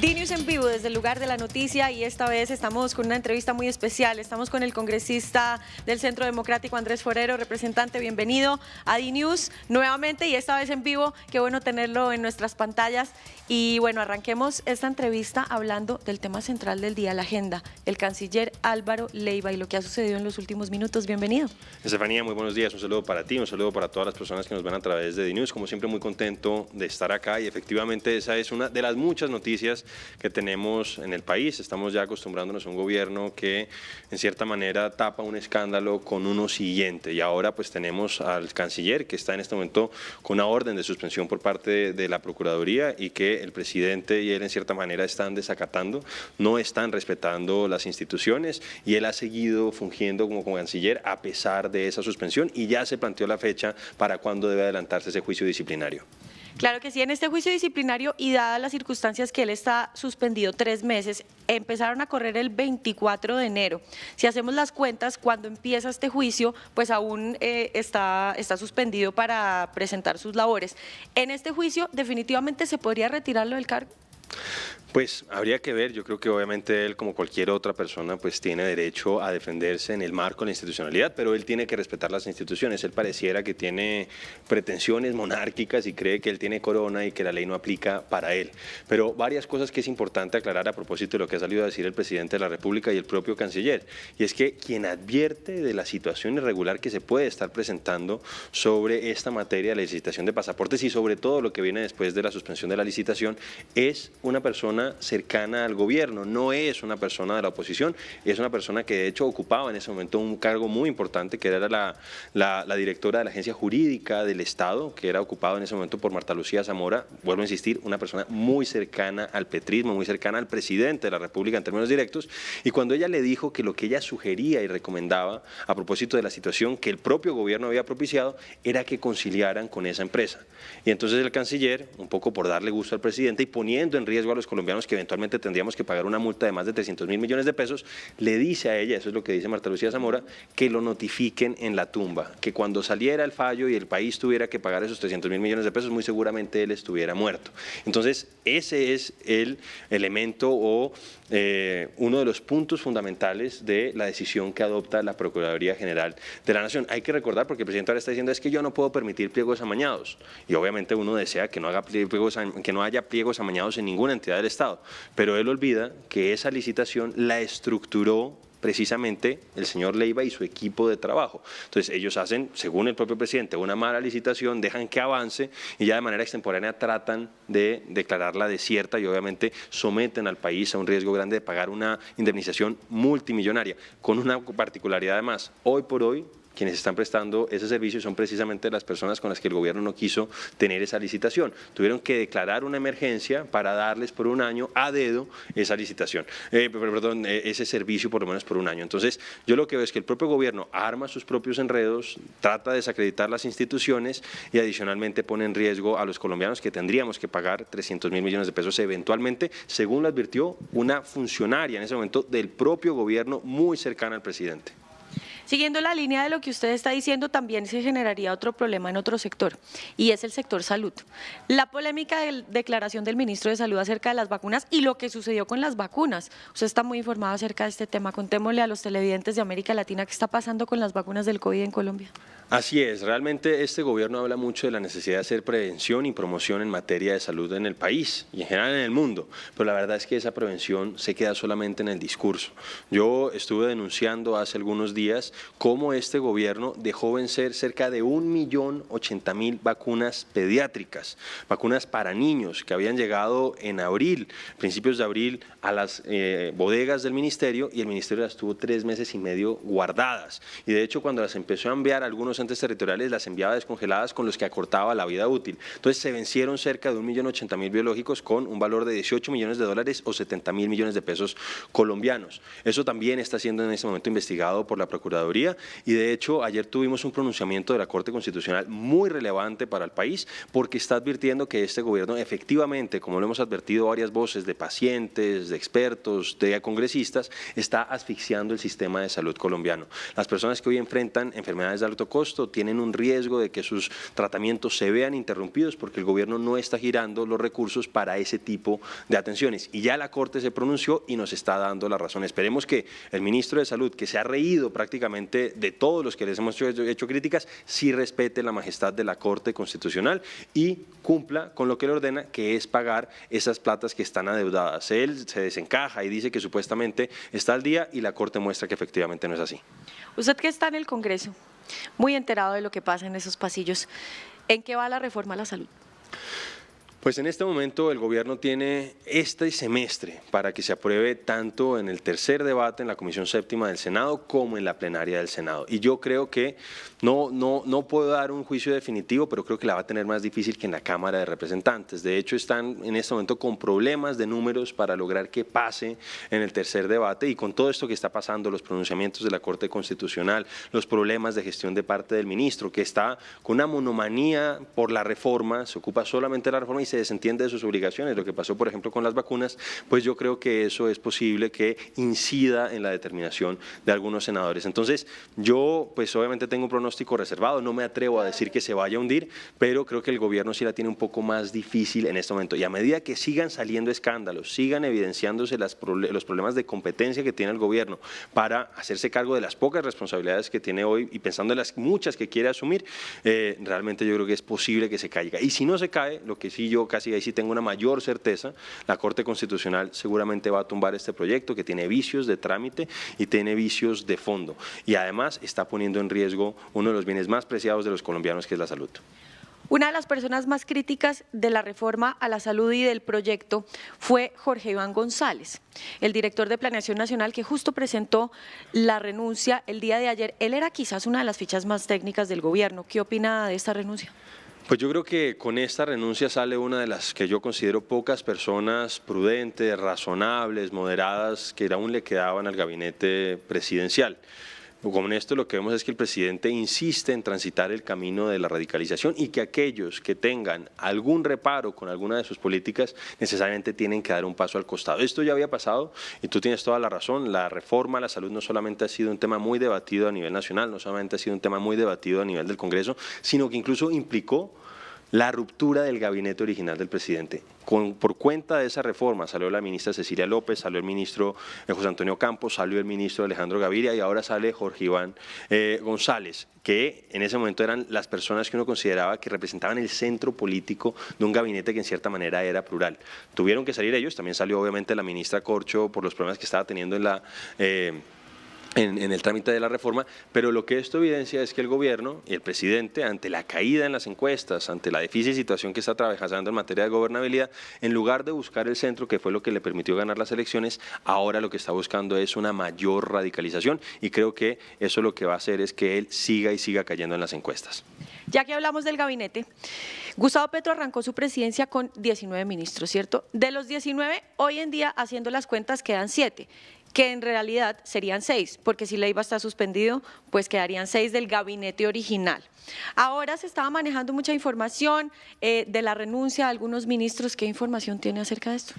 DNews en vivo desde el lugar de la noticia y esta vez estamos con una entrevista muy especial. Estamos con el congresista del Centro Democrático Andrés Forero, representante, bienvenido a DNews nuevamente y esta vez en vivo. Qué bueno tenerlo en nuestras pantallas. Y bueno, arranquemos esta entrevista hablando del tema central del día, la agenda, el canciller Álvaro Leiva y lo que ha sucedido en los últimos minutos. Bienvenido. Estefanía, muy buenos días, un saludo para ti, un saludo para todas las personas que nos ven a través de DNews. Como siempre, muy contento de estar acá y efectivamente esa es una de las muchas noticias que tenemos en el país. Estamos ya acostumbrándonos a un gobierno que en cierta manera tapa un escándalo con uno siguiente y ahora pues tenemos al canciller que está en este momento con una orden de suspensión por parte de la Procuraduría y que el presidente y él en cierta manera están desacatando, no están respetando las instituciones y él ha seguido fungiendo como canciller a pesar de esa suspensión y ya se planteó la fecha para cuándo debe adelantarse ese juicio disciplinario. Claro que sí, en este juicio disciplinario y dadas las circunstancias que él está suspendido 3 meses, empezaron a correr el 24 de enero. Si hacemos las cuentas, cuando empieza este juicio, pues aún está suspendido para presentar sus labores. En este juicio, definitivamente se podría retirarlo del cargo. Pues habría que ver, yo creo que obviamente él como cualquier otra persona pues tiene derecho a defenderse en el marco de la institucionalidad, pero él tiene que respetar las instituciones. Él pareciera que tiene pretensiones monárquicas y cree que él tiene corona y que la ley no aplica para él. Pero varias cosas que es importante aclarar a propósito de lo que ha salido a decir el presidente de la República y el propio canciller, y es que quien advierte de la situación irregular que se puede estar presentando sobre esta materia de la licitación de pasaportes y sobre todo lo que viene después de la suspensión de la licitación es una persona cercana al gobierno, no es una persona de la oposición, es una persona que de hecho ocupaba en ese momento un cargo muy importante que era la directora de la agencia jurídica del Estado, que era ocupado en ese momento por Marta Lucía Zamora, vuelvo a insistir, una persona muy cercana al petrismo, muy cercana al presidente de la República en términos directos, y cuando ella le dijo que lo que ella sugería y recomendaba a propósito de la situación que el propio gobierno había propiciado era que conciliaran con esa empresa. Y entonces el canciller, un poco por darle gusto al presidente y poniendo en riesgo a los colombianos que eventualmente tendríamos que pagar una multa de más de 300.000 millones de pesos, le dice a ella, eso es lo que dice Marta Lucía Zamora, que lo notifiquen en la tumba, que cuando saliera el fallo y el país tuviera que pagar esos 300.000 millones de pesos, muy seguramente él estuviera muerto. Entonces, ese es el elemento o uno de los puntos fundamentales de la decisión que adopta la Procuraduría General de la Nación. Hay que recordar, porque el presidente ahora está diciendo, es que yo no puedo permitir pliegos amañados, y obviamente uno desea que no haya pliegos amañados en ninguna entidad del Estado, pero él olvida que esa licitación la estructuró precisamente el señor Leiva y su equipo de trabajo. Entonces ellos hacen, según el propio presidente, una mala licitación, dejan que avance y ya de manera extemporánea tratan de declararla desierta y obviamente someten al país a un riesgo grande de pagar una indemnización multimillonaria, con una particularidad además, hoy por hoy quienes están prestando ese servicio son precisamente las personas con las que el gobierno no quiso tener esa licitación. Tuvieron que declarar una emergencia para darles por un año a dedo esa licitación, ese servicio por lo menos por un año. Entonces, yo lo que veo es que el propio gobierno arma sus propios enredos, trata de desacreditar las instituciones y adicionalmente pone en riesgo a los colombianos que tendríamos que pagar 300.000 millones de pesos eventualmente, según lo advirtió una funcionaria en ese momento del propio gobierno muy cercana al presidente. Siguiendo la línea de lo que usted está diciendo, también se generaría otro problema en otro sector, y es el sector salud. La polémica de declaración del ministro de Salud acerca de las vacunas y lo que sucedió con las vacunas. Usted está muy informado acerca de este tema. Contémosle a los televidentes de América Latina qué está pasando con las vacunas del COVID en Colombia. Así es, realmente este gobierno habla mucho de la necesidad de hacer prevención y promoción en materia de salud en el país y en general en el mundo, pero la verdad es que esa prevención se queda solamente en el discurso. Yo estuve denunciando hace algunos días cómo este gobierno dejó vencer cerca de 1.080.000 vacunas pediátricas, vacunas para niños que habían llegado en abril, principios de abril, a las bodegas del ministerio y el ministerio las tuvo 3 meses y medio guardadas. Y de hecho cuando las empezó a enviar a algunos entes territoriales las enviaba descongeladas con los que acortaba la vida útil. Entonces se vencieron cerca de 1.080.000 biológicos con un valor de 18 millones de dólares o 70.000 millones de pesos colombianos. Eso también está siendo en este momento investigado por la Procuraduría y de hecho ayer tuvimos un pronunciamiento de la Corte Constitucional muy relevante para el país porque está advirtiendo que este gobierno efectivamente, como lo hemos advertido varias voces de pacientes, de expertos, de congresistas, está asfixiando el sistema de salud colombiano. Las personas que hoy enfrentan enfermedades de alto costo costo, tienen un riesgo de que sus tratamientos se vean interrumpidos porque el gobierno no está girando los recursos para ese tipo de atenciones. Y ya la Corte se pronunció y nos está dando la razón. Esperemos que el ministro de Salud, que se ha reído prácticamente de todos los que les hemos hecho críticas, sí respete la majestad de la Corte Constitucional y cumpla con lo que le ordena, que es pagar esas platas que están adeudadas. Él se desencaja y dice que supuestamente está al día y la Corte muestra que efectivamente no es así. Usted que está en el Congreso, muy enterado de lo que pasa en esos pasillos, ¿en qué va la reforma a la salud? Pues en este momento el gobierno tiene este semestre para que se apruebe tanto en el tercer debate en la Comisión Séptima del Senado como en la plenaria del Senado. Y yo creo que no puedo dar un juicio definitivo, pero creo que la va a tener más difícil que en la Cámara de Representantes. De hecho, están en este momento con problemas de números para lograr que pase en el tercer debate, y con todo esto que está pasando, los pronunciamientos de la Corte Constitucional, los problemas de gestión de parte del ministro, que está con una monomanía por la reforma, se ocupa solamente de la reforma y se desentiende de sus obligaciones, lo que pasó por ejemplo con las vacunas, pues yo creo que eso es posible que incida en la determinación de algunos senadores. Entonces yo pues obviamente tengo un pronóstico reservado, no me atrevo a decir que se vaya a hundir, pero creo que el gobierno sí la tiene un poco más difícil en este momento, y a medida que sigan saliendo escándalos, sigan evidenciándose los problemas de competencia que tiene el gobierno para hacerse cargo de las pocas responsabilidades que tiene hoy y pensando en las muchas que quiere asumir, realmente yo creo que es posible que se caiga. Y si no se cae, lo que sí yo casi ahí sí tengo una mayor certeza, la Corte Constitucional seguramente va a tumbar este proyecto que tiene vicios de trámite y tiene vicios de fondo, y además está poniendo en riesgo uno de los bienes más preciados de los colombianos, que es la salud. Una de las personas más críticas de la reforma a la salud y del proyecto fue Jorge Iván González, el director de Planeación Nacional, que justo presentó la renuncia el día de ayer. Él era quizás una de las fichas más técnicas del gobierno. ¿Qué opina de esta renuncia? Pues yo creo que con esta renuncia sale una de las que yo considero pocas personas prudentes, razonables, moderadas, que aún le quedaban al gabinete presidencial. Con esto lo que vemos es que el presidente insiste en transitar el camino de la radicalización, y que aquellos que tengan algún reparo con alguna de sus políticas necesariamente tienen que dar un paso al costado. Esto ya había pasado y tú tienes toda la razón. La reforma a la salud no solamente ha sido un tema muy debatido a nivel nacional, no solamente ha sido un tema muy debatido a nivel del Congreso, sino que incluso implicó la ruptura del gabinete original del presidente. Por cuenta de esa reforma salió la ministra Cecilia López, salió el ministro José Antonio Campos, salió el ministro Alejandro Gaviria, y ahora sale Jorge Iván González, que en ese momento eran las personas que uno consideraba que representaban el centro político de un gabinete que en cierta manera era plural. Tuvieron que salir ellos, también salió obviamente la ministra Corcho por los problemas que estaba teniendo en el trámite de la reforma, pero lo que esto evidencia es que el gobierno y el presidente, ante la caída en las encuestas, ante la difícil situación que está atravesando en materia de gobernabilidad, en lugar de buscar el centro, que fue lo que le permitió ganar las elecciones, ahora lo que está buscando es una mayor radicalización, y creo que eso lo que va a hacer es que él siga y siga cayendo en las encuestas. Ya que hablamos del gabinete, Gustavo Petro arrancó su presidencia con 19 ministros, ¿cierto? De los 19, hoy en día, haciendo las cuentas, quedan 7. Que en realidad serían 6, porque si Leiva está suspendido, pues quedarían 6 del gabinete original. Ahora se estaba manejando mucha información de la renuncia de algunos ministros. ¿Qué información tiene acerca de esto?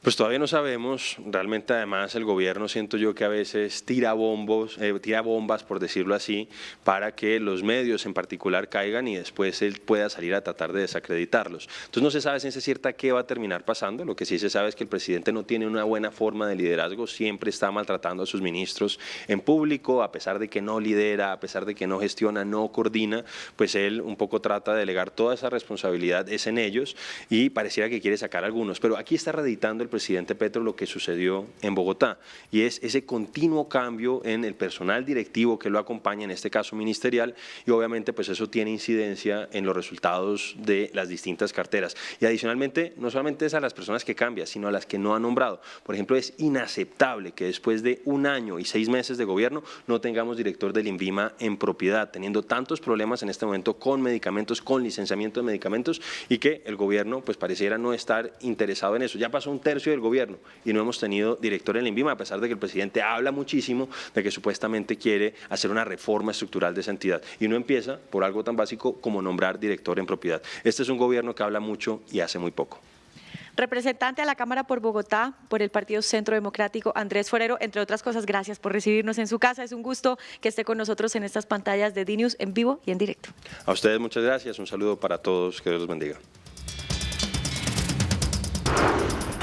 Pues todavía no sabemos. Realmente, además, el gobierno, siento yo que a veces tira bombas, por decirlo así, para que los medios en particular caigan y después él pueda salir a tratar de desacreditarlos. Entonces no se sabe ciencia cierta qué va a terminar pasando. Lo que sí se sabe es que el presidente no tiene una buena forma de liderazgo, siempre está maltratando a sus ministros en público, a pesar de que no lidera, a pesar de que no gestiona, no coordina, pues él un poco trata de delegar toda esa responsabilidad es en ellos, y pareciera que quiere sacar a algunos. Pero aquí está reeditando el presidente Petro lo que sucedió en Bogotá, y es ese continuo cambio en el personal directivo que lo acompaña, en este caso ministerial, y obviamente pues eso tiene incidencia en los resultados de las distintas carteras. Y adicionalmente, no solamente es a las personas que cambia, sino a las que no ha nombrado. Por ejemplo, es inaceptable que después de 1 año y 6 meses de gobierno no tengamos director del INVIMA en propiedad, teniendo tantos problemas en este momento con medicamentos, con licenciamiento de medicamentos, y que el gobierno pues pareciera no estar interesado en eso. Ya pasó 1/3 del gobierno y no hemos tenido director en el INVIMA, a pesar de que el presidente habla muchísimo de que supuestamente quiere hacer una reforma estructural de esa entidad, y no empieza por algo tan básico como nombrar director en propiedad. Este es un gobierno que habla mucho y hace muy poco. Representante a la Cámara por Bogotá, por el Partido Centro Democrático, Andrés Forero, entre otras cosas, gracias por recibirnos en su casa. Es un gusto que esté con nosotros en estas pantallas de DNews en vivo y en directo. A ustedes muchas gracias, un saludo para todos, que Dios los bendiga.